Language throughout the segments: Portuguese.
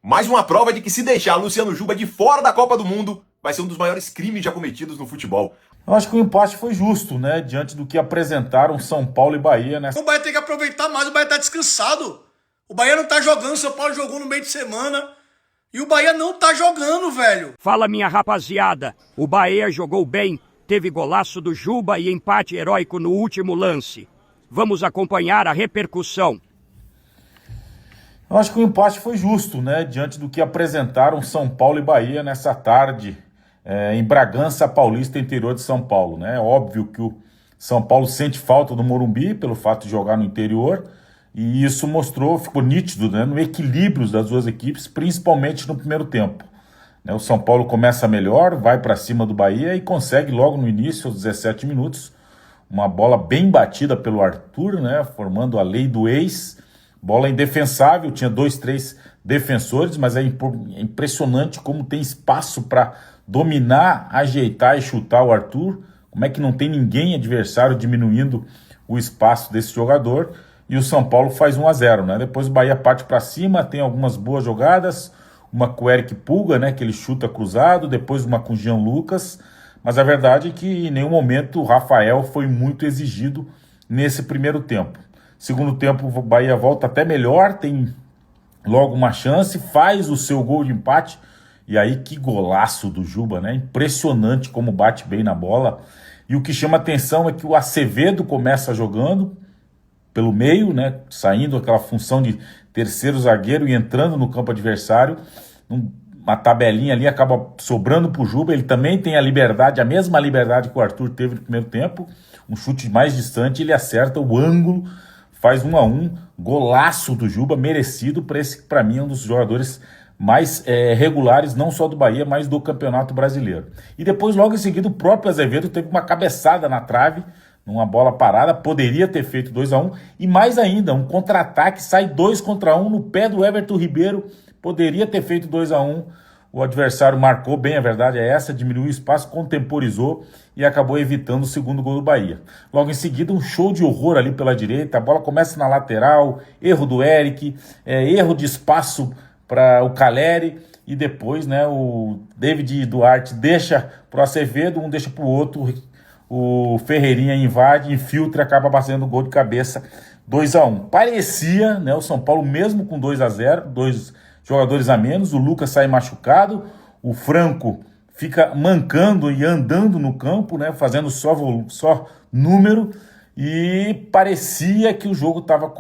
Mais uma prova de que se deixar Luciano Juba de fora da Copa do Mundo, vai ser um dos maiores crimes já cometidos no futebol. Eu acho que o empate foi justo, né? Diante do que apresentaram São Paulo e Bahia, né? O Bahia tem que aproveitar mais, o Bahia tá descansado. O Bahia não tá jogando, o São Paulo jogou no meio de semana. E o Bahia não tá jogando, velho. Fala, minha rapaziada. O Bahia jogou bem, teve golaço do Juba e empate heróico no último lance. Vamos acompanhar a repercussão. Eu acho que o empate foi justo, né? Diante do que apresentaram São Paulo e Bahia nessa tarde em Bragança Paulista, interior de São Paulo, né? É óbvio que o São Paulo sente falta do Morumbi pelo fato de jogar no interior e isso ficou nítido, né? No equilíbrio das duas equipes, principalmente no primeiro tempo. O São Paulo começa melhor, vai para cima do Bahia e consegue logo no início, aos 17 minutos, uma bola bem batida pelo Arthur, né? Formando a lei do ex. Bola indefensável, tinha 2, 3 defensores, mas é impressionante como tem espaço para dominar, ajeitar e chutar o Arthur. Como é que não tem ninguém adversário diminuindo o espaço desse jogador? E o São Paulo faz 1-0, né? Depois o Bahia parte para cima, tem algumas boas jogadas, uma com o Eric Pulga, né? Que ele chuta cruzado, depois uma com o Jean Lucas. Mas a verdade é que em nenhum momento o Rafael foi muito exigido nesse primeiro tempo. Segundo tempo, o Bahia volta até melhor, tem logo uma chance, faz o seu gol de empate. E aí, que golaço do Juba, né? Impressionante como bate bem na bola. E o que chama atenção é que o Acevedo começa jogando pelo meio, né? Saindo aquela função de terceiro zagueiro e entrando no campo adversário. Uma tabelinha ali acaba sobrando para o Juba. Ele também tem a mesma liberdade que o Arthur teve no primeiro tempo. Um chute mais distante, ele acerta o ângulo. Faz 1-1, golaço do Juba, merecido para esse que para mim é um dos jogadores mais regulares, não só do Bahia, mas do Campeonato Brasileiro. E depois, logo em seguida, o próprio Azevedo teve uma cabeçada na trave, numa bola parada, poderia ter feito 2-1, e mais ainda, um contra-ataque, sai 2-1 no pé do Everton Ribeiro, poderia ter feito 2-1, o adversário marcou bem, a verdade é essa, diminuiu o espaço, contemporizou e acabou evitando o segundo gol do Bahia. Logo em seguida, um show de horror ali pela direita, a bola começa na lateral, erro do Eric, erro de espaço para o Caleri e depois, né, o David Duarte deixa para o Acevedo, um deixa para o outro, o Ferreirinha invade, infiltra e acaba fazendo o gol de cabeça 2-1. Parecia, né, o São Paulo mesmo com 2-0, 2 jogadores a menos, o Lucas sai machucado, o Franco fica mancando e andando no campo, né, fazendo só número, e parecia que o jogo estava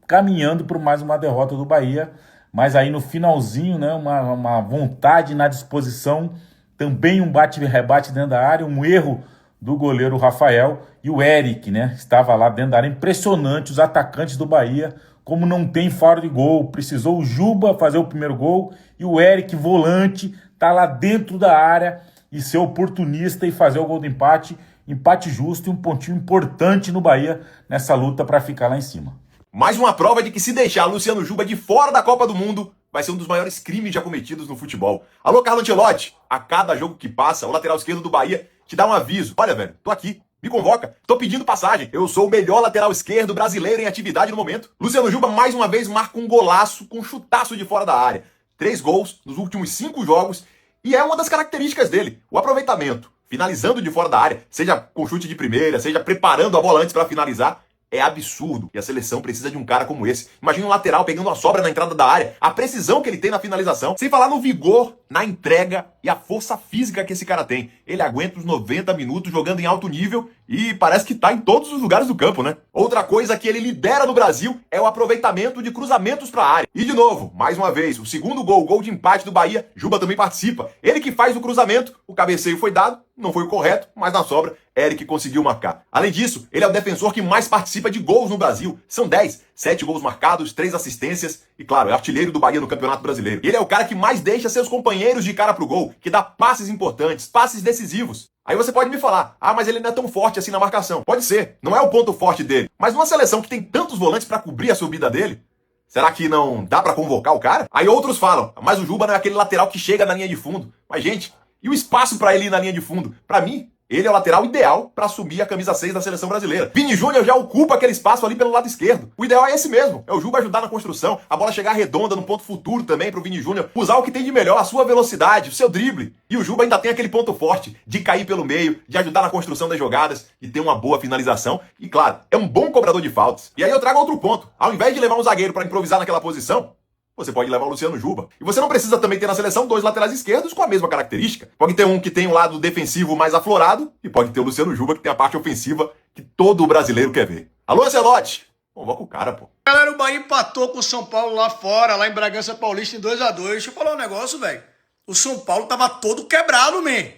caminhando por mais uma derrota do Bahia, mas aí no finalzinho, né, uma vontade na disposição, também um bate-rebate dentro da área, um erro do goleiro Rafael, e o Eric, né, estava lá dentro da área. Impressionante, os atacantes do Bahia, como não tem faro de gol, precisou o Juba fazer o primeiro gol, e o Eric, volante, tá lá dentro da área, e ser oportunista e fazer o gol do empate justo e um pontinho importante no Bahia, nessa luta para ficar lá em cima. Mais uma prova de que se deixar Luciano Juba de fora da Copa do Mundo, vai ser um dos maiores crimes já cometidos no futebol. Alô, Carlo Ancelotti, a cada jogo que passa, o lateral esquerdo do Bahia te dá um aviso. Olha, velho, tô aqui. Me convoca, tô pedindo passagem. Eu sou o melhor lateral esquerdo brasileiro em atividade no momento. Luciano Juba, mais uma vez, marca um golaço com um chutaço de fora da área. 3 gols nos últimos 5 jogos. E é uma das características dele, o aproveitamento. Finalizando de fora da área, seja com chute de primeira, seja preparando a bola antes para finalizar. É absurdo. E a seleção precisa de um cara como esse. Imagina um lateral pegando uma sobra na entrada da área, a precisão que ele tem na finalização, sem falar no vigor, na entrega e a força física que esse cara tem. Ele aguenta os 90 minutos jogando em alto nível e parece que tá em todos os lugares do campo, né? Outra coisa que ele lidera no Brasil é o aproveitamento de cruzamentos para a área. E de novo, mais uma vez, o segundo gol, o gol de empate do Bahia, Juba também participa. Ele que faz o cruzamento, o cabeceio foi dado, não foi o correto, mas na sobra, Eric conseguiu marcar. Além disso, ele é o defensor que mais participa de gols no Brasil. São 10, 7 gols marcados, 3 assistências e, claro, é artilheiro do Bahia no Campeonato Brasileiro. Ele é o cara que mais deixa seus companheiros de cara pro gol, que dá passes importantes, passes decisivos. Aí você pode me falar, mas ele não é tão forte assim na marcação. Pode ser, não é o ponto forte dele. Mas numa seleção que tem tantos volantes para cobrir a subida dele, será que não dá para convocar o cara? Aí outros falam, mas o Juba não é aquele lateral que chega na linha de fundo. Mas, gente, e o espaço para ele ir na linha de fundo? Para mim, Ele é o lateral ideal para assumir a camisa 6 da seleção brasileira. Vini Júnior já ocupa aquele espaço ali pelo lado esquerdo. O ideal é esse mesmo. É o Juba ajudar na construção, a bola chegar redonda no ponto futuro também pro Vini Júnior, usar o que tem de melhor, a sua velocidade, o seu drible. E o Juba ainda tem aquele ponto forte de cair pelo meio, de ajudar na construção das jogadas e ter uma boa finalização. E claro, é um bom cobrador de faltas. E aí eu trago outro ponto. Ao invés de levar um zagueiro para improvisar naquela posição, você pode levar o Luciano Juba. E você não precisa também ter na seleção dois laterais esquerdos com a mesma característica. Pode ter um que tem um lado defensivo mais aflorado e pode ter o Luciano Juba que tem a parte ofensiva que todo brasileiro quer ver. Alô, Ancelotti? Convoca o cara, pô. Galera, o Bahia empatou com o São Paulo lá fora, lá em Bragança Paulista, em 2-2. Deixa eu falar um negócio, velho. O São Paulo tava todo quebrado, man.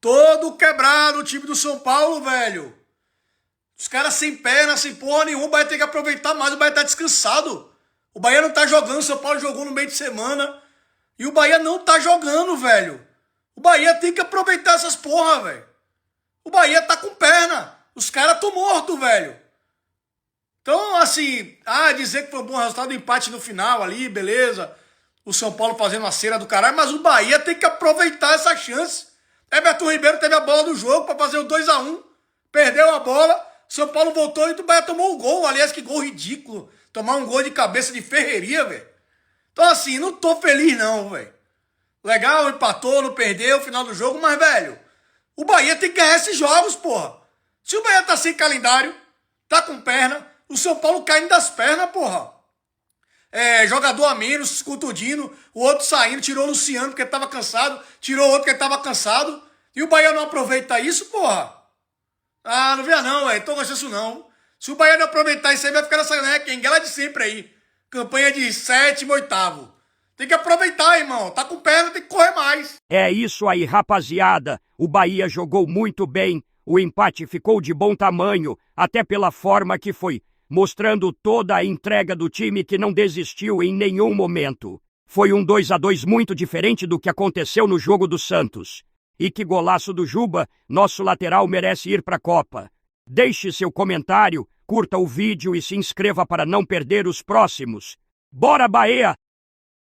Todo quebrado o time do São Paulo, velho. Os caras sem perna, sem porra nenhuma. O Bahia tem que aproveitar mais, o Bahia tá descansado. O Bahia não tá jogando, o São Paulo jogou no meio de semana. E o Bahia não tá jogando, velho. O Bahia tem que aproveitar essas porra, velho. O Bahia tá com perna. Os caras tão mortos, velho. Então, assim, dizer que foi um bom resultado do empate no final ali, beleza. O São Paulo fazendo a cera do caralho, mas o Bahia tem que aproveitar essa chance. Everton Ribeiro teve a bola do jogo pra fazer o 2-1. Perdeu a bola. São Paulo voltou e o Bahia tomou um gol. Aliás, que gol ridículo. Tomar um gol de cabeça de ferreria, velho. Então, assim, não tô feliz não, velho. Legal, empatou, não perdeu o final do jogo, mas, velho, o Bahia tem que ganhar esses jogos, porra. Se o Bahia tá sem calendário, tá com perna, o São Paulo caindo das pernas, porra. Jogador a menos, contundindo, o outro saindo, tirou o Luciano porque tava cansado, tirou o outro porque tava cansado, e o Bahia não aproveita isso, porra. Não via não, velho, tô gostando disso não. Se o Bahia não aproveitar isso aí, vai ficar nessa quenguela de sempre aí. Campanha de 7º, 8º. Tem que aproveitar, irmão. Tá com perna, tem que correr mais. É isso aí, rapaziada. O Bahia jogou muito bem. O empate ficou de bom tamanho, até pela forma que foi, mostrando toda a entrega do time que não desistiu em nenhum momento. Foi um 2-2 muito diferente do que aconteceu no jogo do Santos. E que golaço do Juba, nosso lateral merece ir pra Copa. Deixe seu comentário, curta o vídeo e se inscreva para não perder os próximos. Bora, Bahia!